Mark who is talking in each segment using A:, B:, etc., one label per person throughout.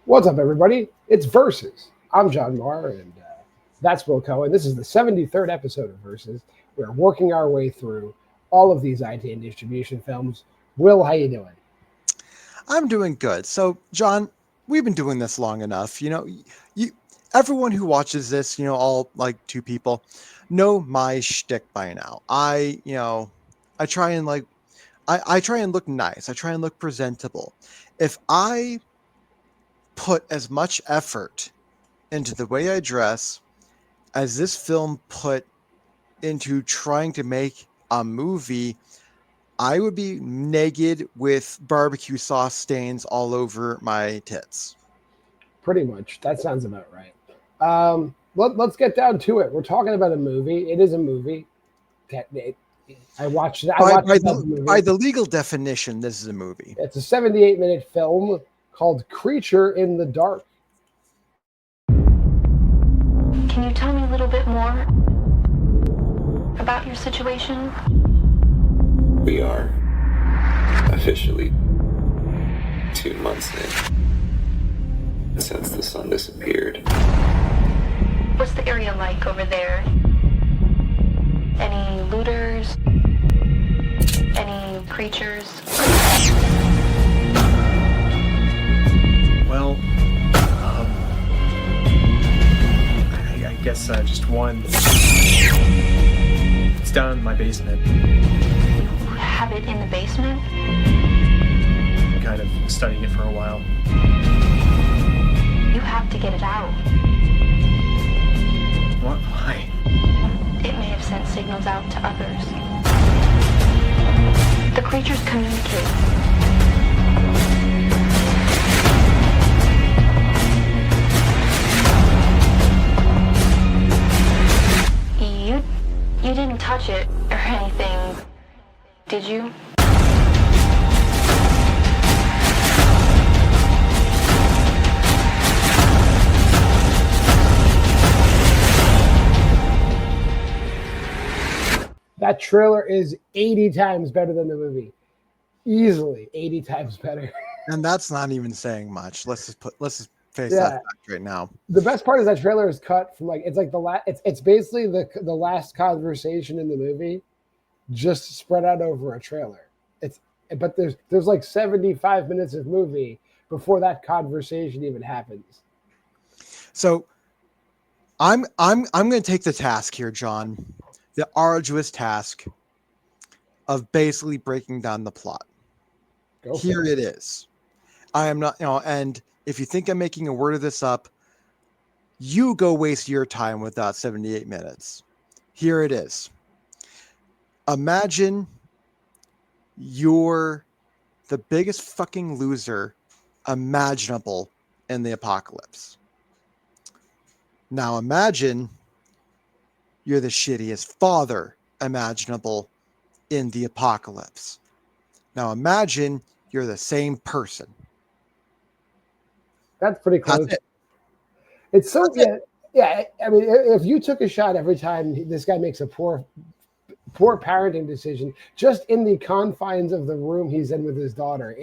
A: What's up, everybody? It's Versus. I'm JWMaher, and that's Will Cohen. This is the 73rd episode of Versus. We're working our way through all of these IT and distribution films. Will, how you doing?
B: I'm doing good. So, John, we've been doing this long enough. You everyone who watches this, all like two people, know my shtick by now. I try and I try and look nice. I try and look presentable. If I put as much effort into the way I dress as this film put into trying to make a movie, I would be naked with barbecue sauce stains all over my tits.
A: Pretty much. That sounds about right. Let's get down to it. We're talking about a movie. It is a movie. I watched that.
B: By the legal definition, this is a movie.
A: It's a 78-minute film called Creature in the Dark.
C: Can you tell me a little bit more about your situation?
D: We are officially 2 months in since the sun disappeared.
C: What's the area like over there? Any looters? Any creatures?
E: Well, I guess just one. It's down in my basement.
C: You have it in the basement?
E: Kind of studying it for a while.
C: You have to get it out.
E: What? Why?
C: It may have sent signals out to others. The creatures communicate. You didn't touch it or anything, did you?
A: That trailer is 80 times better than the movie. Easily 80 times better.
B: And that's not even saying much. Let's just face that fact right now.
A: The best part is that trailer is cut from it's basically the last conversation in the movie just spread out over a trailer. But there's like 75 minutes of movie before that conversation even happens.
B: So I'm going to take the task here, John, the arduous task of basically breaking down the plot. Here it is. I am not, and if you think I'm making a word of this up, you go waste your time with that 78 minutes. Here it is. Imagine you're the biggest fucking loser imaginable in the apocalypse. Now imagine you're the shittiest father imaginable in the apocalypse. Now imagine you're the same person.
A: That's pretty close.
B: That's it.
A: It's so yeah. I mean, if you took a shot every time this guy makes a poor parenting decision, just in the confines of the room he's in with his daughter,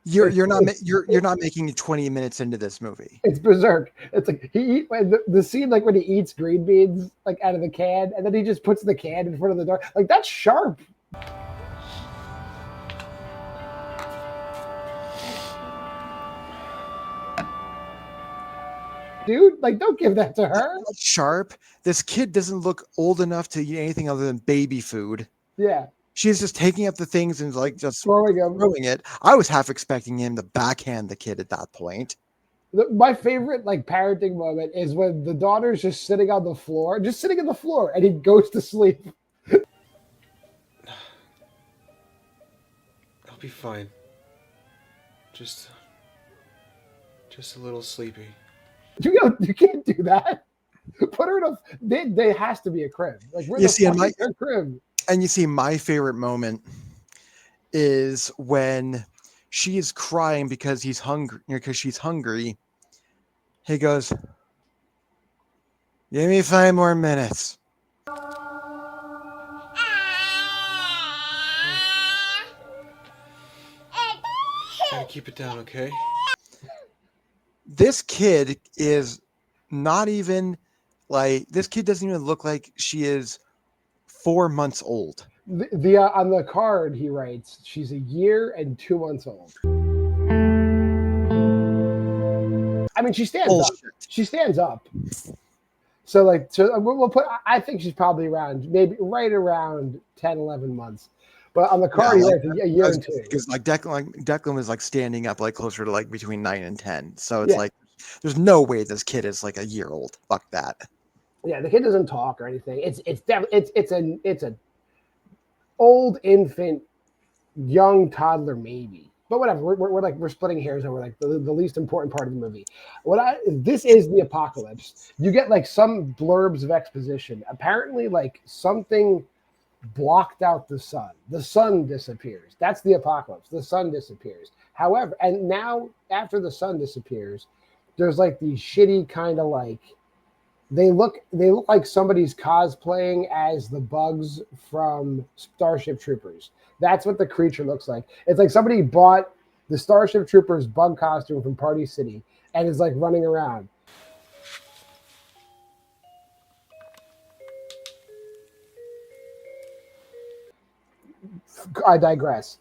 B: you're not making it 20 minutes into this movie.
A: It's berserk. It's like the scene like when he eats green beans like out of the can, and then he just puts the can in front of the door. Like that's sharp. Dude, like don't give that to her.
B: That's sharp. This kid doesn't look old enough to eat anything other than baby food.
A: Yeah.
B: She's just taking up the things and like just
A: throwing
B: it. I was half expecting him to backhand the kid at that point.
A: My favorite like parenting moment is when the daughter's just sitting on the floor, and he goes to sleep.
F: I'll be fine. Just a little sleepy.
A: You can't do that. Put her in a. There has to be a crib. Like we're in crib.
B: And you see, my favorite moment is when she is crying because he's hungry, because she's hungry. He goes, "Give me 5 more minutes."
F: Gotta keep it down, okay?
B: this kid is not even like, this kid doesn't even look like she is 4 months old.
A: The on the card he writes she's a year and 2 months old. I mean, she stands up. She stands up. So like, so we'll put. I think she's probably around, maybe right around 10, 11 months. But on the card, he writes a year and 2.
B: Because like Declan was like standing up like closer to like between 9 and 10. So it's like, there's no way this kid is like a year old. Fuck that.
A: Yeah, the kid doesn't talk or anything. It's an old infant, young toddler maybe. But whatever, we're splitting hairs over like the least important part of the movie. This is the apocalypse. You get like some blurbs of exposition. Apparently, like something blocked out the sun. The sun disappears. That's the apocalypse. The sun disappears. However, and now after the sun disappears, there's like these shitty kind of like they look like somebody's cosplaying as the bugs from Starship Troopers. That's what the creature looks like. It's like somebody bought the Starship Troopers bug costume from Party City and is like running around. I digress.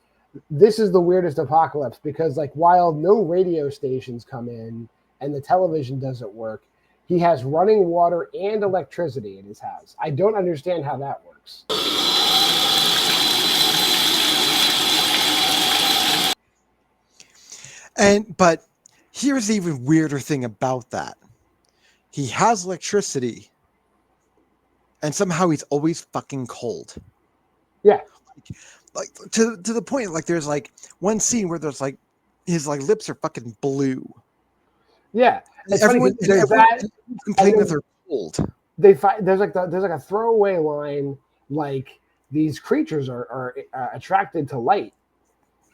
A: This is the weirdest apocalypse because like while no radio stations come in and the television doesn't work, he has running water and electricity in his house. I don't understand how that works.
B: But here's the even weirder thing about that. He has electricity, and somehow he's always fucking cold.
A: Yeah.
B: Like to the point, like there's like one scene where there's like his like lips are fucking blue.
A: Yeah.
B: Everyone complains that they're cold.
A: There's like a throwaway line like these creatures are attracted to light.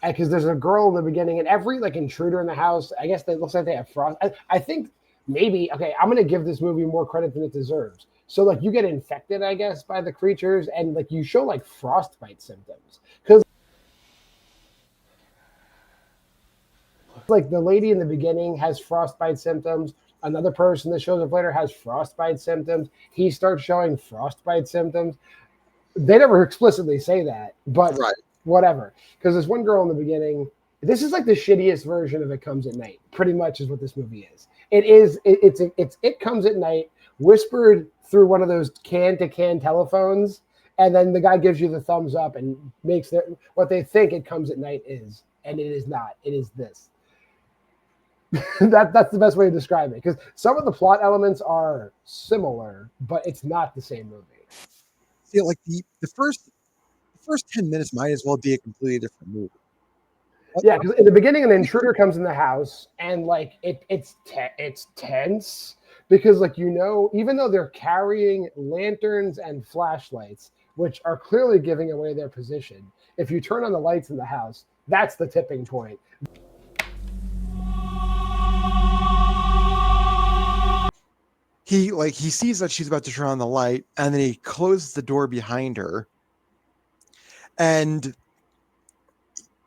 A: Because there's a girl in the beginning, and every like intruder in the house, I guess it looks like they have frost. I think maybe, okay, I'm gonna give this movie more credit than it deserves. So like you get infected, I guess, by the creatures, and like you show like frostbite symptoms. Because like the lady in the beginning has frostbite symptoms. Another person that shows up later has frostbite symptoms. He starts showing frostbite symptoms. They never explicitly say that, but
B: right.
A: Whatever. Because there's one girl in the beginning. This is like the shittiest version of It Comes at Night. Pretty much is what this movie is. It Comes at Night, whispered through one of those can-to-can telephones, and then the guy gives you the thumbs up and makes what they think It Comes at Night is, and it is not. It is this. That's the best way to describe it. Because some of the plot elements are similar, but it's not the same movie.
B: See, like the first 10 minutes might as well be a completely different movie.
A: Yeah, because in the beginning, an intruder comes in the house, and like it's tense because like even though they're carrying lanterns and flashlights, which are clearly giving away their position, if you turn on the lights in the house, that's the tipping point.
B: He sees that she's about to turn on the light, and then he closes the door behind her. And,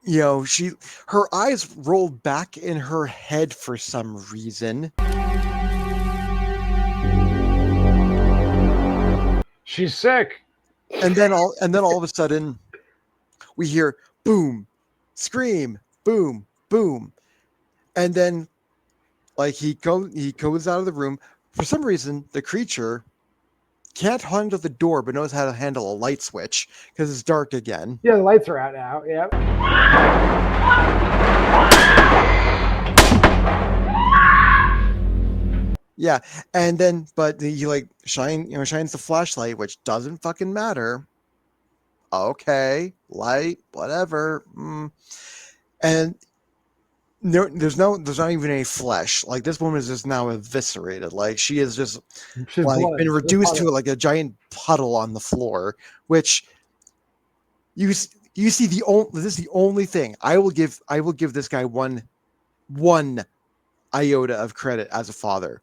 B: her eyes rolled back in her head for some reason.
A: She's sick.
B: And then all of a sudden, we hear boom, scream, boom, boom, and then, like he goes out of the room. For some reason, the creature can't handle the door, but knows how to handle a light switch because it's dark again.
A: Yeah, the lights are out now. Yep.
B: Yeah, and then but he like shines the flashlight, which doesn't fucking matter. Okay, light, whatever. And there's not even any flesh. Like this woman is just now eviscerated. Like she is just been reduced to like a giant puddle on the floor. Which you see this is the only thing I will give this guy one iota of credit as a father.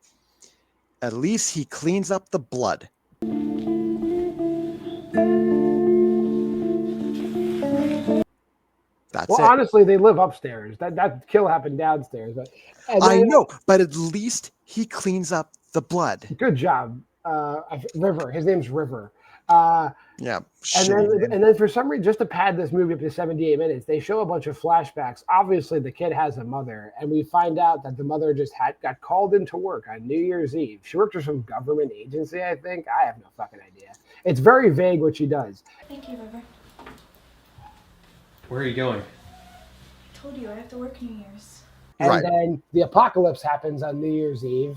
B: At least he cleans up the blood. That's
A: Well,
B: it.
A: honestly, they live upstairs. That kill happened downstairs. And
B: I
A: then,
B: know, but at least he cleans up the blood.
A: good job, River. His name's River. Uh,
B: Yeah,
A: and
B: shitty name.
A: then for some reason, just to pad this movie up to 78 minutes, they show a bunch of flashbacks. Obviously, the kid has a mother, and we find out that the mother just got called into work on New Year's Eve. She works for some government agency, I think. I have no fucking idea. It's very vague what she does.
G: Thank you, River.
F: Where are you going?
G: I told you I have to work New Year's.
A: And
B: Right.
A: then the apocalypse happens on New Year's Eve,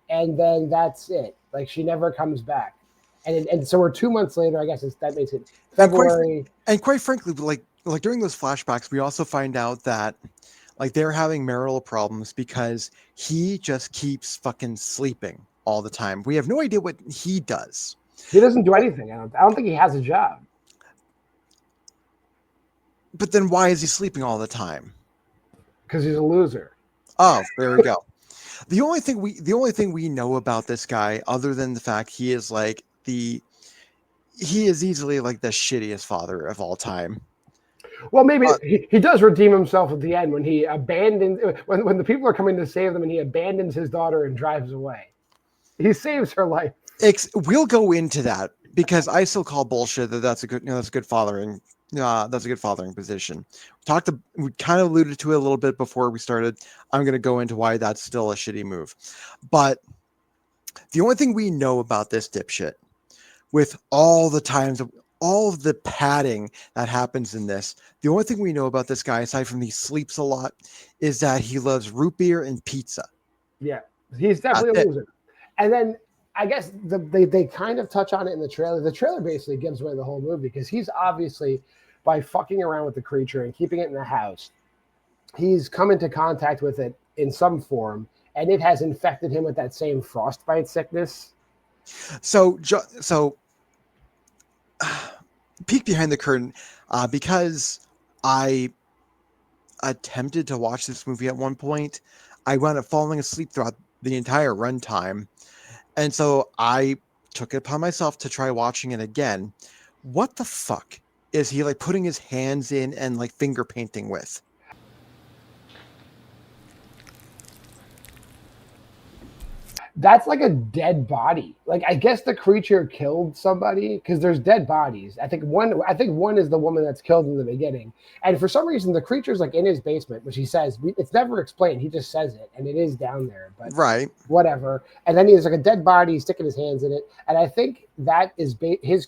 A: and then that's it. Like, she never comes back. And so we're 2 months later. I guess that makes it February.
B: And quite frankly, like during those flashbacks, we also find out that like they're having marital problems because he just keeps fucking sleeping all the time. We have no idea what he does.
A: He doesn't do anything. I don't think he has a job.
B: But then why is he sleeping all the time?
A: Because he's a loser.
B: Oh, there we go. The only thing we know about this guy, other than the fact he is like he is easily like the shittiest father of all time.
A: Well, maybe he does redeem himself at the end when he abandons when the people are coming to save them, and he abandons his daughter and drives away. He saves her life.
B: We'll go into that because I still call bullshit that's a good fathering. That's a good fathering position. We kind of alluded to it a little bit before we started. I'm going to go into why that's still a shitty move. But the only thing we know about this dipshit, with all the times, all of the padding that happens in this, the only thing we know about this guy, aside from he sleeps a lot, is that he loves root beer and pizza.
A: Yeah, he's definitely a loser. And then I guess they kind of touch on it in the trailer. The trailer basically gives away the whole movie because he's obviously, by fucking around with the creature and keeping it in the house, he's come into contact with it in some form, and it has infected him with that same frostbite sickness.
B: So peek behind the curtain, because I attempted to watch this movie at one point. I wound up falling asleep throughout the entire runtime. And so I took it upon myself to try watching it again. What the fuck is he like putting his hands in and like finger painting with?
A: That's like a dead body. Like, I guess the creature killed somebody because there's dead bodies. I think one is the woman that's killed in the beginning. And for some reason, the creature's like in his basement, which he says it's never explained. He just says it, and it is down there. But
B: right,
A: whatever. And then he's like a dead body, sticking his hands in it. And I think that is his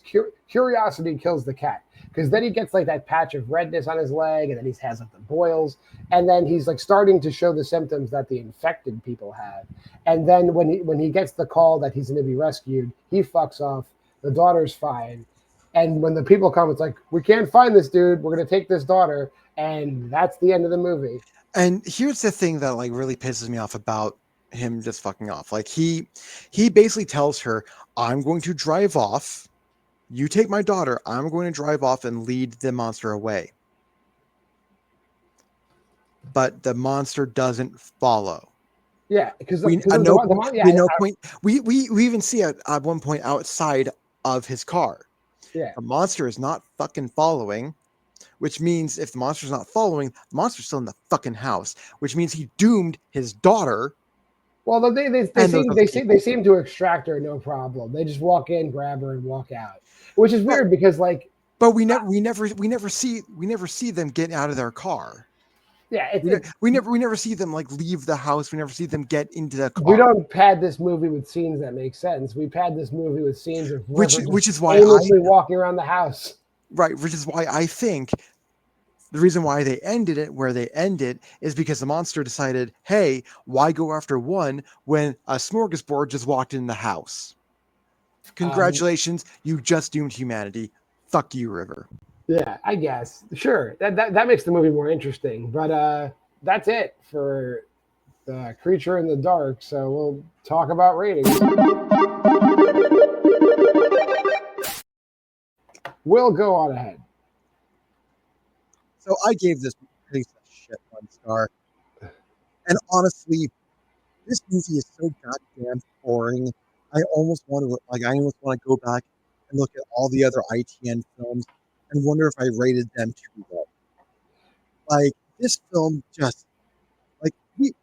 A: curiosity kills the cat. Because then he gets like that patch of redness on his leg, and then he has like the boils, and then he's like starting to show the symptoms that the infected people have. And then when he gets the call that he's going to be rescued, he fucks off. The daughter's fine, and when the people come, it's like, we can't find this dude. We're going to take this daughter, and that's the end of the movie.
B: And here's the thing that like really pisses me off about him just fucking off. Like he basically tells her, "I'm going to drive off. You take my daughter. I'm going to drive off and lead the monster away." But the monster doesn't follow.
A: Yeah, because
B: we even see it at one point outside of his car.
A: Yeah,
B: the monster is not fucking following, which means if the monster's not following, the monster's still in the fucking house, which means he doomed his daughter.
A: Well, they seem to extract her no problem. They just walk in, grab her, and walk out, which is weird because like.
B: But we never see them get out of their car.
A: Yeah,
B: we never see them like leave the house. We never see them get into the car.
A: We don't pad this movie with scenes that make sense. We pad this movie with scenes of
B: which is why
A: aimlessly walking around the house.
B: Right, which is why I think the reason why they ended it where they ended is because the monster decided, hey, why go after one when a smorgasbord just walked in the house? Congratulations, you just doomed humanity. Fuck you, River.
A: Yeah, I guess. Sure. That makes the movie more interesting. But that's it for the Creature in the Dark. So we'll talk about ratings. We'll go on ahead.
B: So I gave this piece of shit 1 star. And honestly, this movie is so goddamn boring. I almost want to go back and look at all the other ITN films and wonder if I rated them too low. Like this film just like we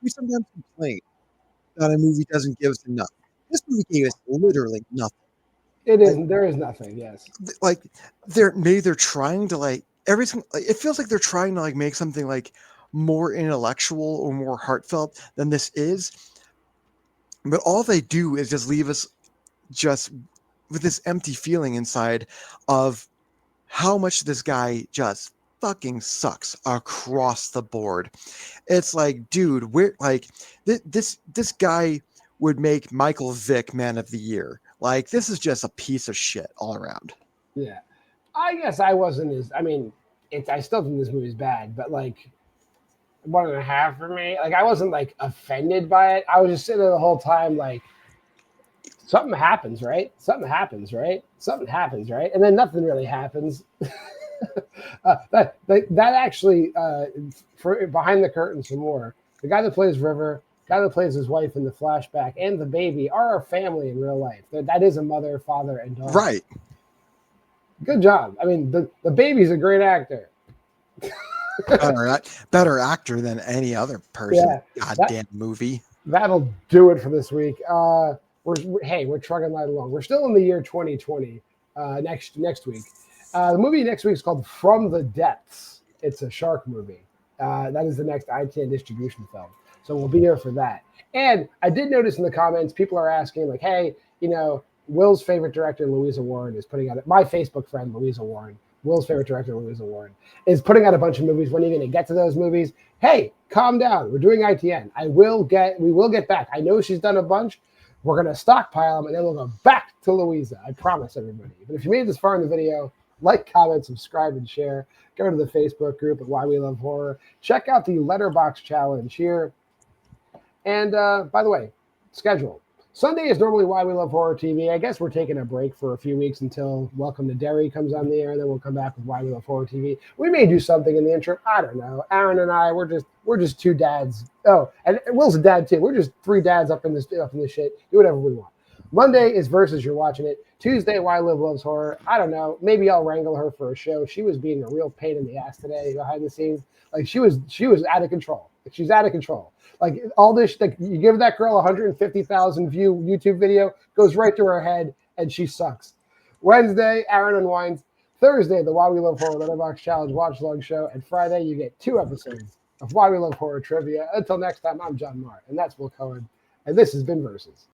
B: sometimes complain that a movie doesn't give us enough. This movie gave us literally nothing.
A: It
B: Like,
A: isn't. There is nothing. Yes.
B: like they're trying to like everything. Like, it feels like they're trying to like make something like more intellectual or more heartfelt than this is. But all they do is just leave us just with this empty feeling inside of how much this guy just fucking sucks across the board. It's like, dude, we're like this guy would make Michael Vick Man of the Year. Like this is just a piece of shit all around.
A: Yeah. I guess I wasn't as. I mean, I still think this movie's bad, but like 1.5 for me. Like I wasn't like offended by it. I was just sitting there the whole time like something happens, right? Something happens, right? Something happens, right? And then nothing really happens. That actually for behind the curtain some more. The guy that plays River, the guy that plays his wife in the flashback, and the baby are a family in real life. That is a mother, father, and daughter.
B: Right.
A: Good job. I mean, the baby's a great actor.
B: better actor than any other person.
A: Yeah,
B: Goddamn movie.
A: That'll do it for this week. We're trucking right along. We're still in the year 2020. Next week, the movie next week is called From the Depths. It's a shark movie. That is the next ITN distribution film. So we'll be here for that. And I did notice in the comments, people are asking like, hey, Will's favorite director, Louisa Warren, is putting out my Facebook friend, Louisa Warren. Will's favorite director, Louisa Warren, is putting out a bunch of movies. When are you going to get to those movies? Hey, calm down. We're doing ITN. We will get back. I know she's done a bunch. We're going to stockpile them, and then we'll go back to Louisa. I promise everybody. But if you made it this far in the video, like, comment, subscribe, and share. Go to the Facebook group at Why We Love Horror. Check out the Letterboxd challenge here. And by the way, schedule. Sunday is normally Why We Love Horror TV. I guess we're taking a break for a few weeks until Welcome to Derry comes on the air. Then we'll come back with Why We Love Horror TV. We may do something in the interim. I don't know. Aaron and I, we're just two dads. Oh, and Will's a dad too. We're just three dads up in this shit. Do whatever we want. Monday is Versus. You're watching it. Tuesday, Why Liv Loves Horror. I don't know. Maybe I'll wrangle her for a show. She was being a real pain in the ass today behind the scenes. Like she was out of control. Like she's out of control. Like all this, like you give that girl 150,000 view YouTube video, goes right to her head, and she sucks. Wednesday, Aaron unwinds. Thursday, the Why We Love Horror Letterboxd Challenge watch long show, and Friday you get 2 episodes of Why We Love Horror trivia. Until next time, I'm JWMaher, and that's Will Cohen, and this has been Versus.